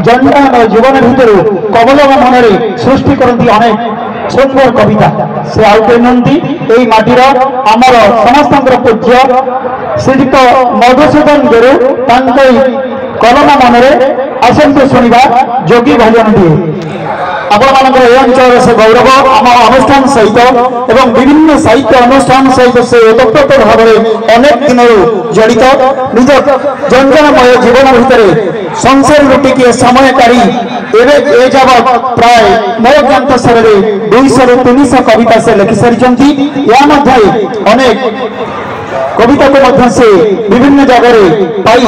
जंडामय जीवन भितर कमलम मन सृष्टि करती अनेक सुंदर कविता से आउटी यही माटीर आमर समस्त पूज्य श्रीजुक्त मधुसूदन गुरु कलम मन आसतु शुणा जोगी भजन दिए आपण अंचल से गौरव आम अनुष्ठान सहित एवं विभिन्न साहित्य अनुष्ठान सहित से ओतप्रोत भाव में अनेक दिन जड़ित निज जंजनमय जीवन भितर संसार लुटिकी समय काढ़ी एवं प्राय मो ज्ञात स्तर में 200 ରୁ 300 कविता से लिखि सारी या अनेक कविता को से विभिन्न जगह पाई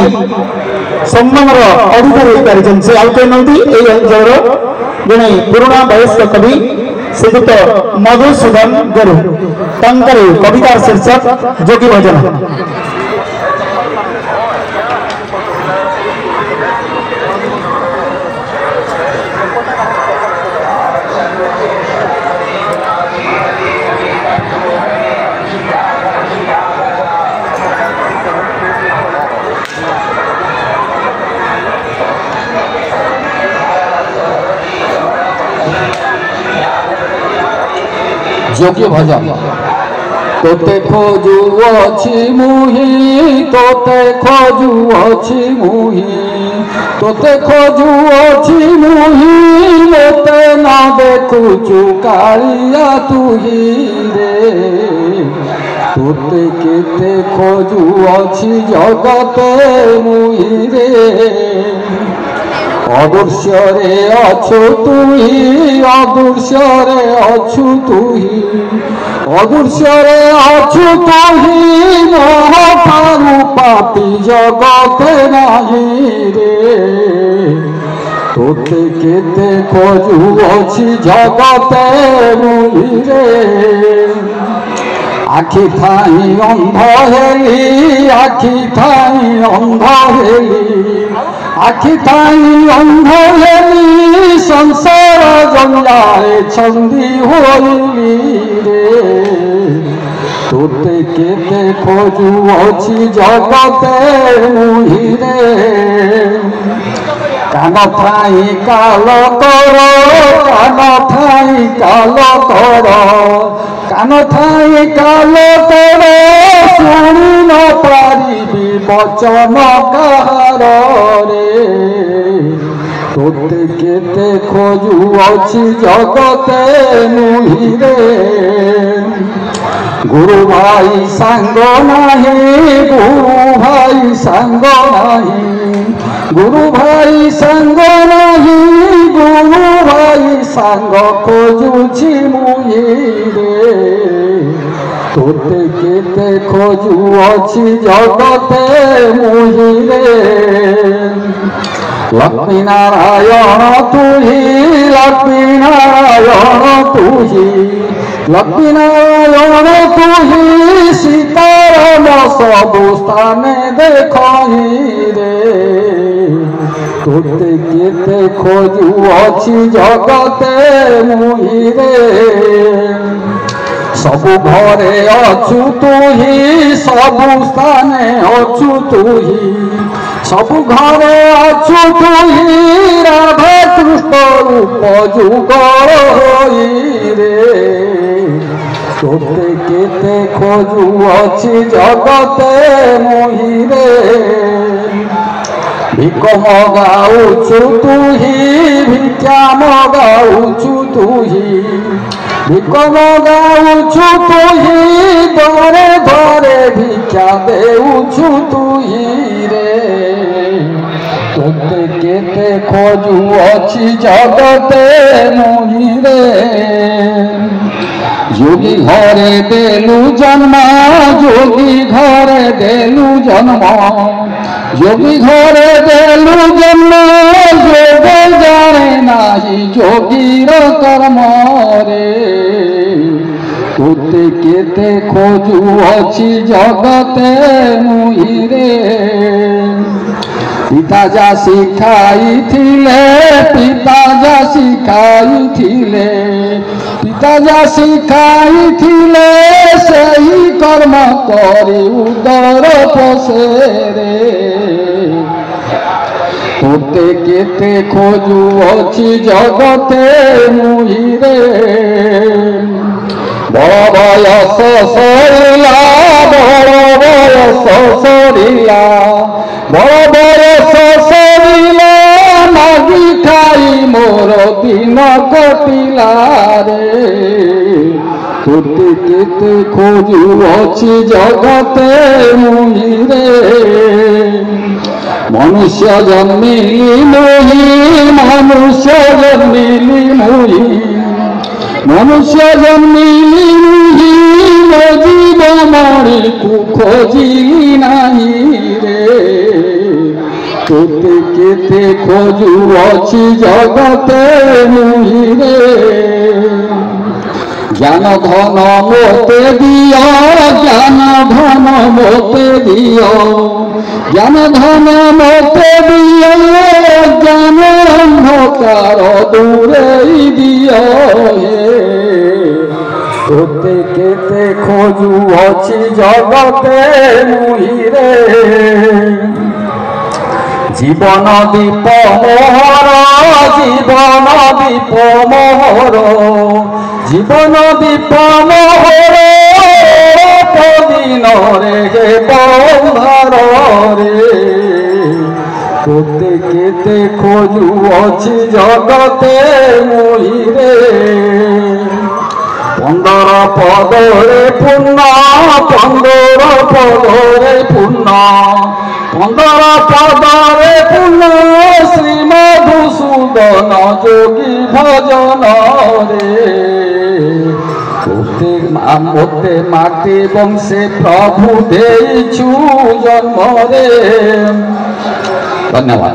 सम्मान अधिकारी हो पारि से आउटी अंचल जड़े पुराना वयस्क कवि श्रीजुक्त मधुसूदन गुरु कवितार शीर्षक जोगी भजन। जोगी भजन तोते खोजुअछि मुहि तोते खोजुअछि मुहि तोते खोजुअछि मुहि मोते न देखुचु कालिया तुही रे तोते केते खोजुअछि जगते मुहि रे अदृश्य रे अछु तुही अदृश्य रे अछु तुही अदृश्य रे अछु तुही मोह ठारू पापी जगते नाही रे तोते केते खोजुअछि जगते मुहि रे आखि थाई अंध हेली आखि थाई अंध हेली आखि थाई अंध हेली संसार जंजाले छंदी होली रे तोते केते खोजुअछि जगते मुहि रे कान थाई काल कर कान थाई काल कर कान थाई काल कर शुणी न पारिबी बचन कहार रे तोते केते खोजुअछि जगते मुहि रे गुरु भाई सांग नाही गुरु भाई सांग नाही गुरु भाई सांग नाही गुरु भाई सांग खोजुछि मुहि रे तोते केते खोजुअछि जगते मुहि रे लक्ष्मी नारायण तुही लक्ष्मी नारायण तुही लक्ष्मी नारायण तुही सीताराम सबु स्थाने देखहि रे तोते केते खोजुअछि जगते मुहि रे सबु घरे अछु तुही सबु स्थाने अछु तुही सबु घरे अछु तुही राधा कृष्ण रूप जुग होई रे तोते केते खोजुअछि जगते मुहि रे भिक मगाउछु तुही भिक्षा मगाउछु तुही भिक मगाउछु तुही धरे धरे भिक्षा देउछु तुही रे तोते केते खोजुअछि जगते मुहि रे जोगी घरे देलु जन्म जोगी घरे देलु जन्म जोगी घरे देलु जन्म जोग जाने नाही जोगीर कर्म रे तोते केते खोजुअछि जगते मुहि रे पिता जा शिखाइथिले पिता जा शिखाइथिले पिता जा शिखाइथिले सेही कर्म करी उदर पोषे रे তোতে কেতে খোঁজুଅছি জগতে মুহিরে বড় বয়স সরিলা বড় বয়স সরিলা বড় বয়স সরিলা মাগি খাই মোর দিন কটিলা রে তোতে কেতে খোঁজুଅছি জগতে মুহিরে মনুষ্য জন্মিলি মুহি মনুষ্য জন্মিলি মুহি মনুষ্য জন্মিলি মুহি জীব মরি খোঁজিলি নাহি রে তোতে কেতে খোঁজুଅছি জগতে মুহি রে জ্ঞান ধন মোতে দিও জ্ঞান ধন মোতে দিও জ্ঞান ধন মোতে দিও জ্ঞান অন্ধকার দূরেই দিও তোতে কেতে খোঁজুଅছি জগতে মুহিরে জীবন দীপ মোহর জীবন দীপ মোহর জীবন দীপ মোহর দিন রে গে বন্ধর রে তোতে কেতে খোঁজুଅছি জগতে মুহিরে 15 পদরে পূর্ণ 15 পদরে পূর্ণ 15 পদরে পূর্ণ শ্রী মধুসূদন যোগী ভজন রে তোতে মাটি বংশে প্রভু দেইছু জন্ম রে। ধন্যবাদ।